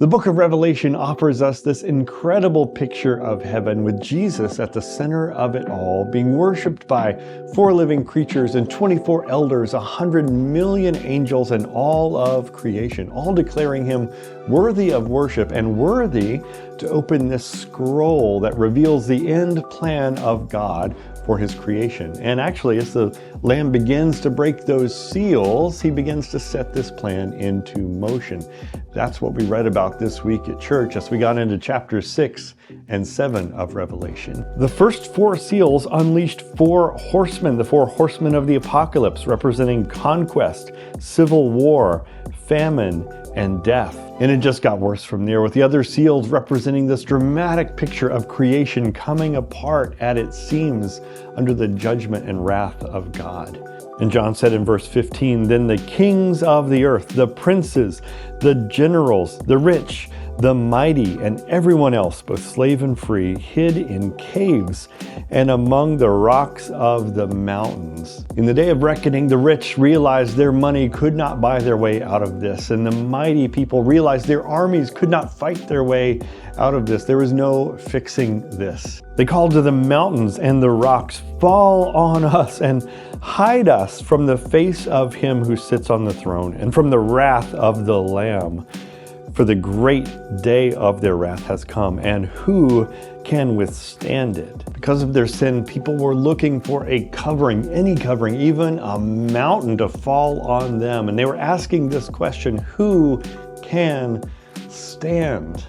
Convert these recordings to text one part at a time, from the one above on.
The book of Revelation offers us this incredible picture of heaven with Jesus at the center of it all, being worshiped by 4 living creatures and 24 elders, 100 million angels, and all of creation, all declaring him worthy of worship and worthy to open this scroll that reveals the end plan of God for his creation. And actually, as the Lamb begins to break those seals, he begins to set this plan into motion. That's what we read about this week at church as we got into chapters 6 and 7 of Revelation. The first 4 seals unleashed 4 horsemen, the 4 horsemen of the apocalypse, representing conquest, civil war, famine, and death. And it just got worse from there, with the other seals representing this dramatic picture of creation coming apart at its seams under the judgment and wrath of God. And John said in verse 15, "Then the kings of the earth, the princes, the generals, the rich, the mighty, and everyone else, both slave and free, hid in caves and among the rocks of the mountains." In the day of reckoning, the rich realized their money could not buy their way out of this, and the mighty people realized their armies could not fight their way out of this. There was no fixing this. They called to the mountains and the rocks, "Fall on us and hide us from the face of him who sits on the throne and from the wrath of the Lamb. For the great day of their wrath has come, and who can withstand it?" Because of their sin, people were looking for a covering, any covering, even a mountain to fall on them. And they were asking this question, who can stand?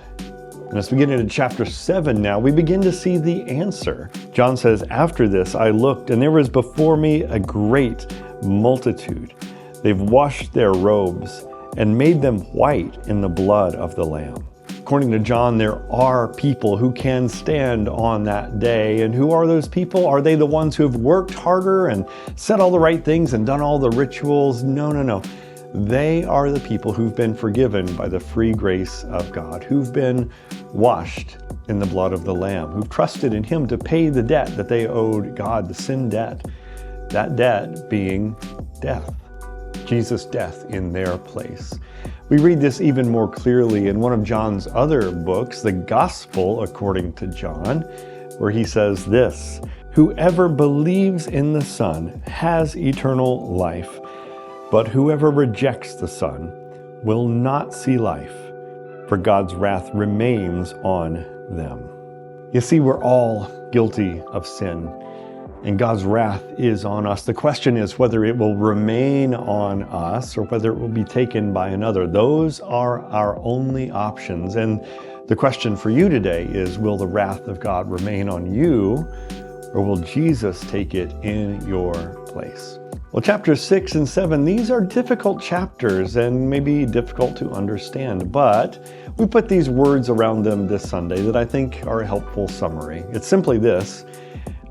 And as we get into chapter 7 now, we begin to see the answer. John says, "After this I looked, and there was before me a great multitude. They've washed their robes and made them white in the blood of the Lamb." According to John, there are people who can stand on that day. And who are those people? Are they the ones who have worked harder and said all the right things and done all the rituals? No. They are the people who've been forgiven by the free grace of God, who've been washed in the blood of the Lamb, who've trusted in him to pay the debt that they owed God, the sin debt. That debt being death. Jesus' death in their place. We read this even more clearly in one of John's other books, the Gospel according to John, where he says this, "Whoever believes in the Son has eternal life, but whoever rejects the Son will not see life, for God's wrath remains on them." You see, we're all guilty of sin, and God's wrath is on us. The question is whether it will remain on us or whether it will be taken by another. Those are our only options. And the question for you today is, will the wrath of God remain on you, or will Jesus take it in your place? Well, chapters 6 and 7, these are difficult chapters and maybe difficult to understand, but we put these words around them this Sunday that I think are a helpful summary. It's simply this: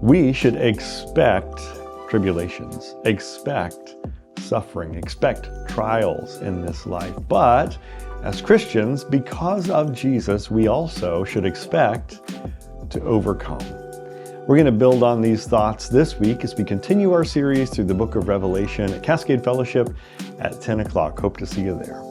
we should expect tribulations, expect suffering, expect trials in this life. But as Christians, because of Jesus, we also should expect to overcome. We're going to build on these thoughts this week as we continue our series through the book of Revelation at Cascade Fellowship at 10 o'clock. Hope to see you there.